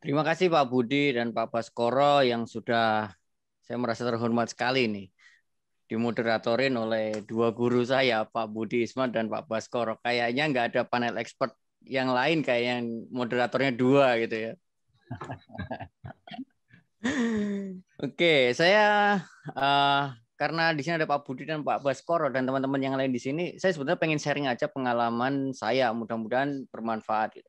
Terima kasih Pak Budi dan Pak Baskoro yang sudah saya merasa terhormat sekali nih dimoderatorin oleh dua guru saya, Pak Budi Ismat dan Pak Baskoro. Kayaknya nggak ada panel expert yang lain kayak yang moderatornya dua gitu ya. Oke, saya uh, karena di sini ada Pak Budi dan Pak Baskoro dan teman-teman yang lain di sini, saya sebenarnya pengen sharing aja pengalaman saya, mudah-mudahan bermanfaat.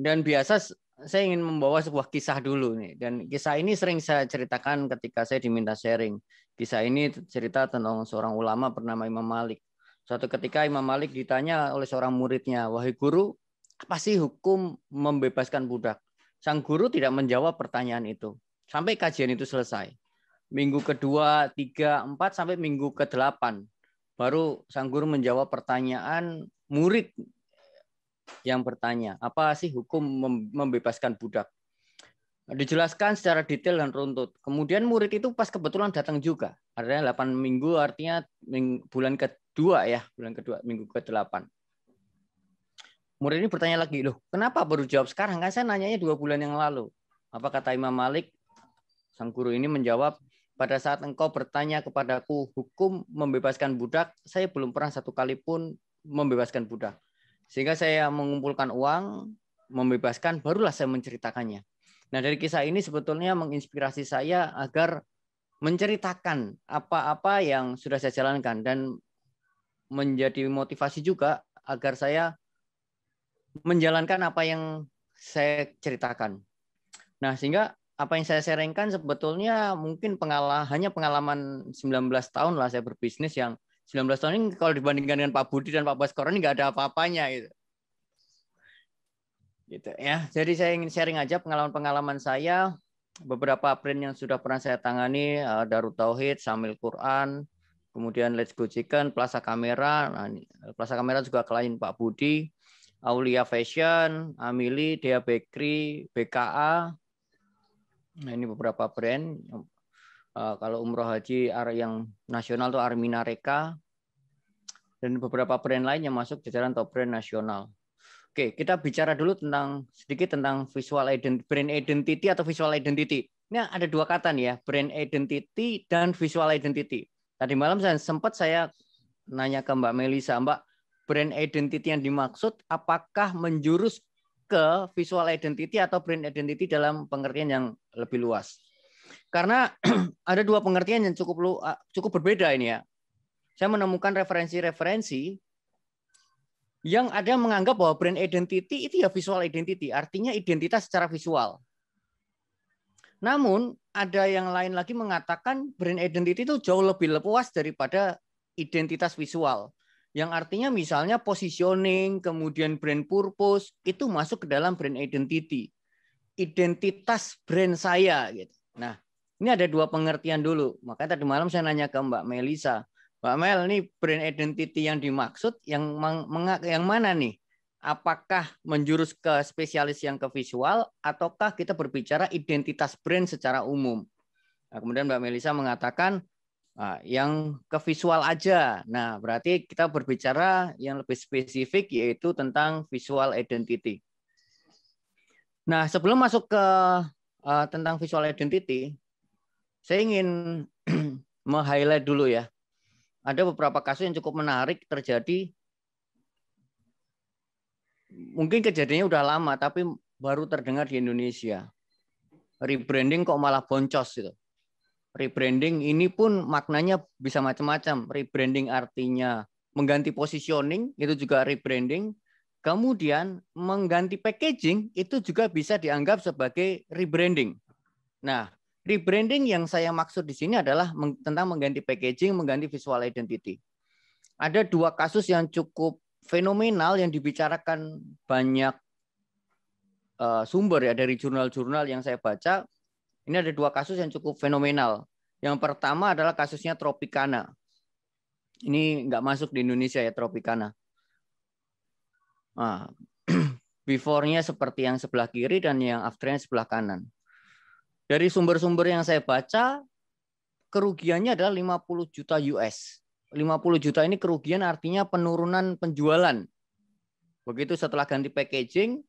Dan biasa saya ingin membawa sebuah kisah dulu nih. Dan kisah ini sering saya ceritakan ketika saya diminta sharing. Kisah ini cerita tentang seorang ulama bernama Imam Malik. Suatu ketika Imam Malik ditanya oleh seorang muridnya, "Wahai guru, apa sih hukum membebaskan budak?" Sang guru tidak menjawab pertanyaan itu sampai kajian itu selesai. Minggu kedua, tiga, empat, sampai minggu ke-8. Baru sang guru menjawab pertanyaan murid yang bertanya, apa sih hukum membebaskan budak? Dijelaskan secara detail dan runtut. Kemudian murid itu pas kebetulan datang juga. Artinya 8 minggu, artinya bulan kedua ya, bulan kedua, minggu ke-8. Murid ini bertanya lagi, loh kenapa baru jawab sekarang? Kan saya nanyanya 2 bulan yang lalu. Apa kata Imam Malik? Sang guru ini menjawab, pada saat engkau bertanya kepadaku hukum membebaskan budak, saya belum pernah satu kali pun membebaskan budak. Sehingga saya mengumpulkan uang, membebaskan, barulah saya menceritakannya. Nah, dari kisah ini sebetulnya menginspirasi saya agar menceritakan apa-apa yang sudah saya jalankan dan menjadi motivasi juga agar saya menjalankan apa yang saya ceritakan. Nah, sehingga apa yang saya sharingkan sebetulnya mungkin hanya pengalaman 19 tahun lah saya berbisnis, yang 19 tahun ini kalau dibandingkan dengan Pak Budi dan Pak Baskoro ini nggak ada apa-apanya gitu ya. Jadi saya ingin sharing aja pengalaman-pengalaman saya, beberapa brand yang sudah pernah saya tangani, Darut Tauhid, Samil Quran, kemudian Let's Go Chicken, Plaza Kamera. Nah, Plaza Kamera juga klien Pak Budi, Aulia Fashion, Amili, Dea Bakery, BKA. Nah, ini beberapa brand. Kalau umroh haji yang nasional tuh Armina Reka, dan beberapa brand lain yang masuk jajaran top brand nasional. Oke, kita bicara dulu sedikit tentang brand identity atau visual identity. Ini ada dua kata nih ya, brand identity dan visual identity. Tadi malam sempat saya nanya ke Mbak Melisa, Mbak, brand identity yang dimaksud apakah menjurus ke visual identity atau brand identity dalam pengertian yang lebih luas? Karena ada dua pengertian yang cukup berbeda ini ya. Saya menemukan referensi-referensi yang ada menganggap bahwa brand identity itu ya visual identity, artinya identitas secara visual. Namun ada yang lain lagi mengatakan brand identity itu jauh lebih luas daripada identitas visual. Yang artinya misalnya positioning, kemudian brand purpose, itu masuk ke dalam brand identity. Identitas brand saya gitu. Nah, ini ada dua pengertian dulu. Makanya tadi malam saya nanya ke Mbak Melisa, Mbak Mel, ini brand identity yang dimaksud yang mana nih? Apakah menjurus ke spesialis yang ke visual, ataukah kita berbicara identitas brand secara umum? Nah, kemudian Mbak Melisa mengatakan yang ke visual aja. Nah, berarti kita berbicara yang lebih spesifik, yaitu tentang visual identity. Nah, sebelum masuk ke tentang visual identity, saya ingin meng-highlight dulu ya. Ada beberapa kasus yang cukup menarik terjadi. Mungkin kejadiannya udah lama, tapi baru terdengar di Indonesia. Rebranding kok malah boncos gitu. Rebranding ini pun maknanya bisa macam-macam. Rebranding artinya mengganti positioning, itu juga rebranding. Kemudian mengganti packaging, itu juga bisa dianggap sebagai rebranding. Nah, rebranding yang saya maksud di sini adalah tentang mengganti packaging, mengganti visual identity. Ada dua kasus yang cukup fenomenal yang dibicarakan banyak sumber ya, dari jurnal-jurnal yang saya baca. Ini ada dua kasus yang cukup fenomenal. Yang pertama adalah kasusnya Tropicana. Ini nggak masuk di Indonesia ya, Tropicana. Nah, before-nya seperti yang sebelah kiri dan yang after-nya sebelah kanan. Dari sumber-sumber yang saya baca, kerugiannya adalah 50 juta US. 50 juta ini kerugian artinya penurunan penjualan. Begitu setelah ganti packaging,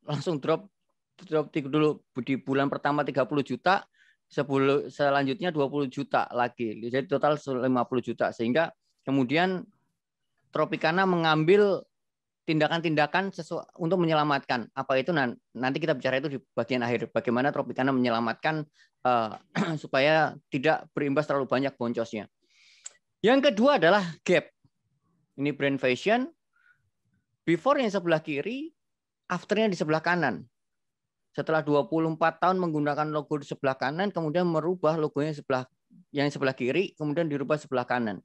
langsung drop dulu di bulan pertama 30 juta, selanjutnya 20 juta lagi. Jadi total 50 juta. Sehingga kemudian Tropicana mengambil tindakan-tindakan untuk menyelamatkan. Apa itu nanti kita bicara itu di bagian akhir. Bagaimana Tropicana menyelamatkan supaya tidak berimbas terlalu banyak boncosnya. Yang kedua adalah Gap. Ini brand fashion. Before yang sebelah kiri, afternya di sebelah kanan. Setelah 24 tahun menggunakan logo di sebelah kanan, kemudian merubah logonya yang sebelah kiri, kemudian dirubah sebelah kanan.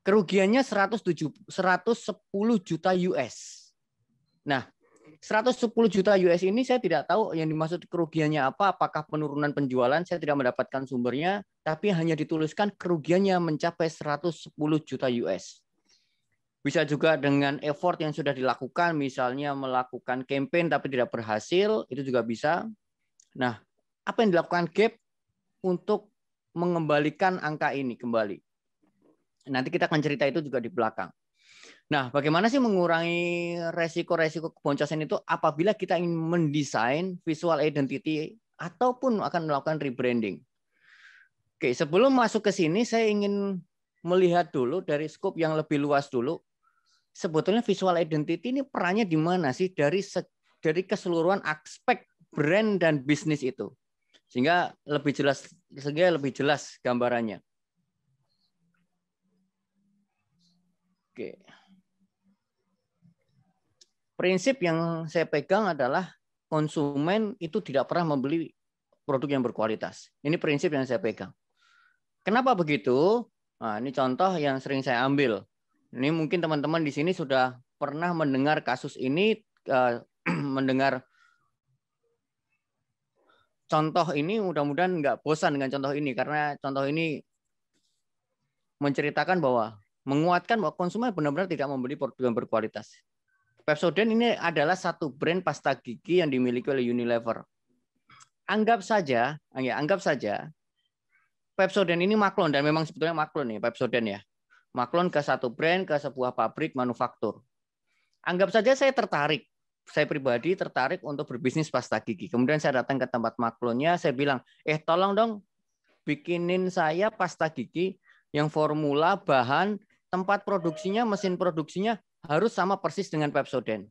Kerugiannya 110 juta US. Nah, 110 juta US ini saya tidak tahu yang dimaksud kerugiannya apa, apakah penurunan penjualan, saya tidak mendapatkan sumbernya, tapi hanya dituliskan kerugiannya mencapai 110 juta US. Bisa juga dengan effort yang sudah dilakukan, misalnya melakukan campaign tapi tidak berhasil, itu juga bisa. Nah, apa yang dilakukan Gap untuk mengembalikan angka ini kembali? Nanti kita akan cerita itu juga di belakang. Nah, bagaimana sih mengurangi resiko-resiko keboncosan itu apabila kita ingin mendesain visual identity ataupun akan melakukan rebranding? Oke, sebelum masuk ke sini, saya ingin melihat dulu dari skop yang lebih luas dulu. Sebetulnya visual identity ini perannya di mana sih dari keseluruhan aspek brand dan bisnis itu, sehingga lebih jelas gambarannya. Oke. Prinsip yang saya pegang adalah konsumen itu tidak pernah membeli produk yang berkualitas. Ini prinsip yang saya pegang. Kenapa begitu? Nah, ini contoh yang sering saya ambil. Ini mungkin teman-teman di sini sudah pernah mendengar kasus ini, mendengar contoh ini, mudah-mudahan nggak bosan dengan contoh ini, karena contoh ini menceritakan bahwa menguatkan bahwa konsumen benar-benar tidak membeli produk yang berkualitas. Pepsodent ini adalah satu brand pasta gigi yang dimiliki oleh Unilever. Anggap saja Pepsodent ini maklon, dan memang sebetulnya maklon nih Pepsodent ya. Maklon ke satu brand, ke sebuah pabrik manufaktur. Anggap saja saya pribadi tertarik untuk berbisnis pasta gigi. Kemudian saya datang ke tempat maklonnya, saya bilang, tolong dong bikinin saya pasta gigi yang formula, bahan, tempat produksinya, mesin produksinya harus sama persis dengan Pepsodent.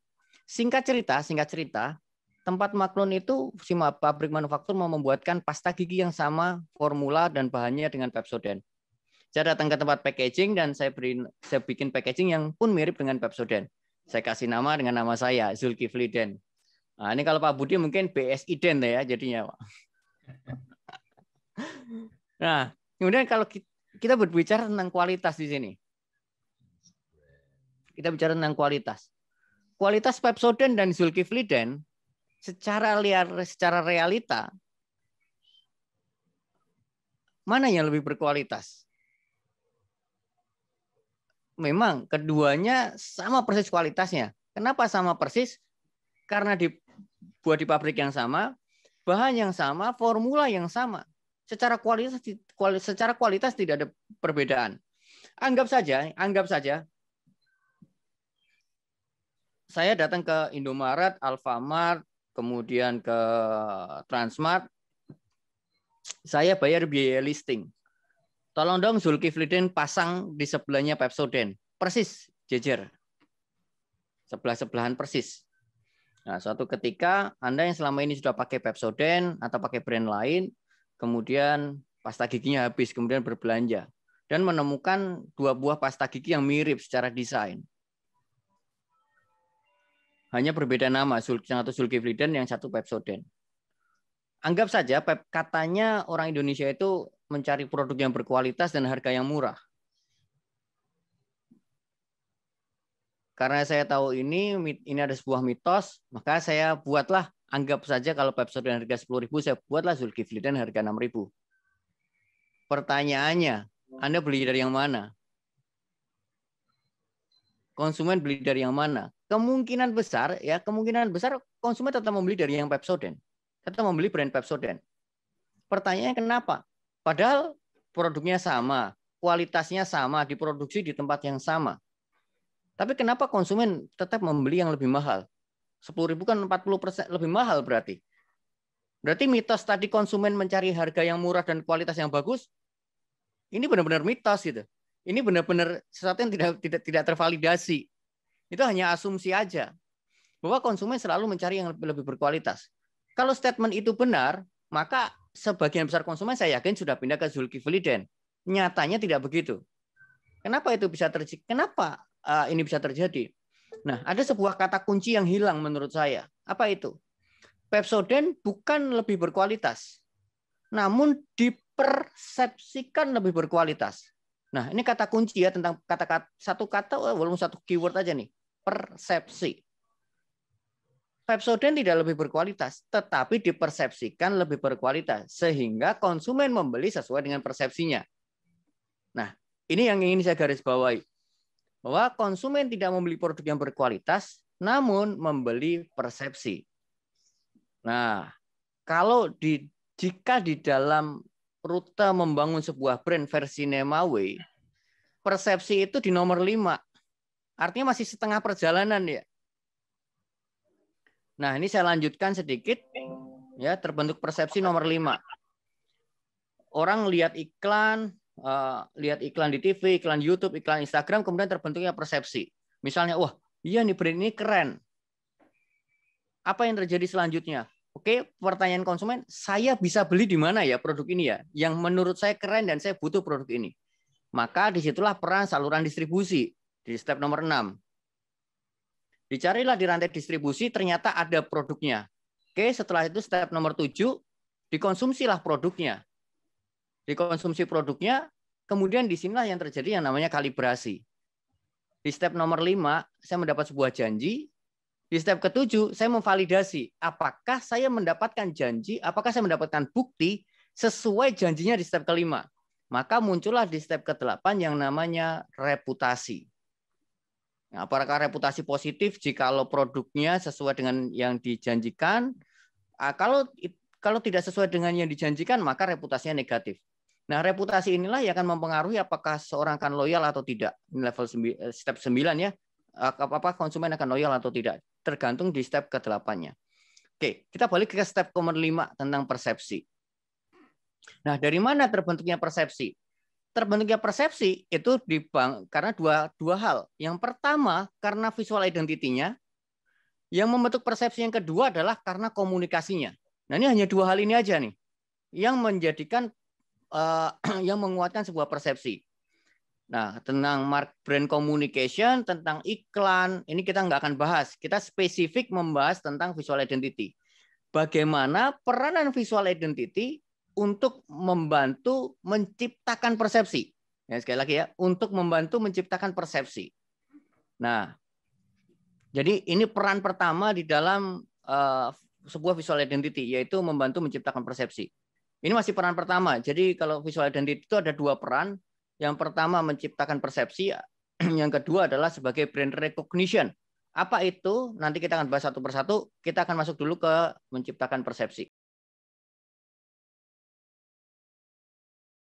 Singkat cerita, tempat maklon itu si pabrik manufaktur mau membuatkan pasta gigi yang sama formula dan bahannya dengan Pepsodent. Saya datang ke tempat packaging dan saya bikin packaging yang pun mirip dengan Pepsodent. Saya kasih nama dengan nama saya, Zulkifli Den. Nah, ini kalau Pak Budi mungkin BSI Den ya jadinya, Pak. Nah, kemudian kalau kita berbicara tentang kualitas di sini. Kita bicara tentang kualitas. Kualitas Pepsodent dan Zulkifli Den secara realita mana yang lebih berkualitas? Memang keduanya sama persis kualitasnya. Kenapa sama persis? Karena dibuat di pabrik yang sama, bahan yang sama, formula yang sama. Secara kualitas tidak ada perbedaan. Anggap saja saya datang ke Indomaret, Alfamart, kemudian ke Transmart. Saya bayar biaya listing. Tolong dong Zulkifli Den pasang di sebelahnya Pepsodent. Persis, jejer. Sebelah-sebelahan persis. Nah, suatu ketika Anda yang selama ini sudah pakai Pepsodent atau pakai brand lain, kemudian pasta giginya habis, kemudian berbelanja. Dan menemukan dua buah pasta gigi yang mirip secara desain. Hanya berbeda nama, yang satu Zulkifli Den, yang satu Pepsodent. Anggap saja katanya orang Indonesia itu mencari produk yang berkualitas dan harga yang murah. Karena saya tahu ini ada sebuah mitos, maka saya buatlah, anggap saja kalau Pepsodent harga 10.000, saya buatlah Zulkifli Den harga 6.000. Pertanyaannya, Anda beli dari yang mana? Konsumen beli dari yang mana? Kemungkinan besar konsumen tetap membeli dari yang Pepsodent. Tetap membeli brand Pepsodent. Pertanyaannya kenapa? Padahal produknya sama, kualitasnya sama, diproduksi di tempat yang sama. Tapi kenapa konsumen tetap membeli yang lebih mahal? 10.000 kan 40% lebih mahal berarti. Berarti mitos tadi konsumen mencari harga yang murah dan kualitas yang bagus, ini benar-benar mitos gitu. Ini benar-benar sesuatu yang tidak tervalidasi. Itu hanya asumsi aja bahwa konsumen selalu mencari yang lebih berkualitas. Kalau statement itu benar, maka sebagian besar konsumen saya yakin sudah pindah ke Zulkifli Den. Nyatanya tidak begitu. Kenapa itu bisa terjadi? Kenapa ini bisa terjadi? Nah, ada sebuah kata kunci yang hilang menurut saya. Apa itu? Pepsodent bukan lebih berkualitas, namun dipersepsikan lebih berkualitas. Nah, ini kata kunci ya tentang kata-kata satu kata walaupun satu keyword aja nih, persepsi. Pepsodent tidak lebih berkualitas, tetapi dipersepsikan lebih berkualitas sehingga konsumen membeli sesuai dengan persepsinya. Nah, ini yang ingin saya garis bawahi. Bahwa konsumen tidak membeli produk yang berkualitas, namun membeli persepsi. Nah, jika di dalam rute membangun sebuah brand versi Nemawe, persepsi itu di nomor 5. Artinya masih setengah perjalanan ya. Nah, ini saya lanjutkan sedikit. Ya, terbentuk persepsi nomor 5. Orang lihat iklan di TV, iklan YouTube, iklan Instagram, kemudian terbentuknya persepsi. Misalnya, wah, iya nih brand ini keren. Apa yang terjadi selanjutnya? Oke, pertanyaan konsumen, saya bisa beli di mana ya produk ini ya? Yang menurut saya keren dan saya butuh produk ini. Maka disitulah peran saluran distribusi di step nomor 6. Dicarilah di rantai distribusi, ternyata ada produknya. Oke, setelah itu step nomor 7, dikonsumsilah produknya. Dikonsumsi produknya, kemudian disinilah yang terjadi yang namanya kalibrasi. Di step nomor 5, saya mendapat sebuah janji. Di step ke-7, saya memvalidasi apakah saya mendapatkan janji, apakah saya mendapatkan bukti sesuai janjinya di step ke-5. Maka muncullah di step ke-8 yang namanya reputasi. Nah, apakah reputasi positif jikalau produknya sesuai dengan yang dijanjikan? Kalau tidak sesuai dengan yang dijanjikan, maka reputasinya negatif. Nah, reputasi inilah yang akan mempengaruhi apakah seorang akan loyal atau tidak. Ini level step 9 ya. Apa konsumen akan loyal atau tidak, tergantung di step ke-8-nya. Oke, kita balik ke step nomor 5 tentang persepsi. Nah, dari mana terbentuknya persepsi? Terbentuknya persepsi itu karena dua hal. Yang pertama, karena visual identity-nya. Yang membentuk persepsi yang kedua adalah karena komunikasinya. Nah, ini hanya dua hal ini aja nih yang menjadikan yang menguatkan sebuah persepsi. Nah, tentang brand communication, tentang iklan, ini kita nggak akan bahas. Kita spesifik membahas tentang visual identity. Bagaimana peranan visual identity untuk membantu menciptakan persepsi. Ya, sekali lagi ya, untuk membantu menciptakan persepsi. Nah, jadi ini peran pertama di dalam sebuah visual identity, yaitu membantu menciptakan persepsi. Ini masih peran pertama. Jadi kalau visual identity itu ada dua peran. Yang pertama menciptakan persepsi, yang kedua adalah sebagai brand recognition. Apa itu? Nanti kita akan bahas satu persatu. Kita akan masuk dulu ke menciptakan persepsi.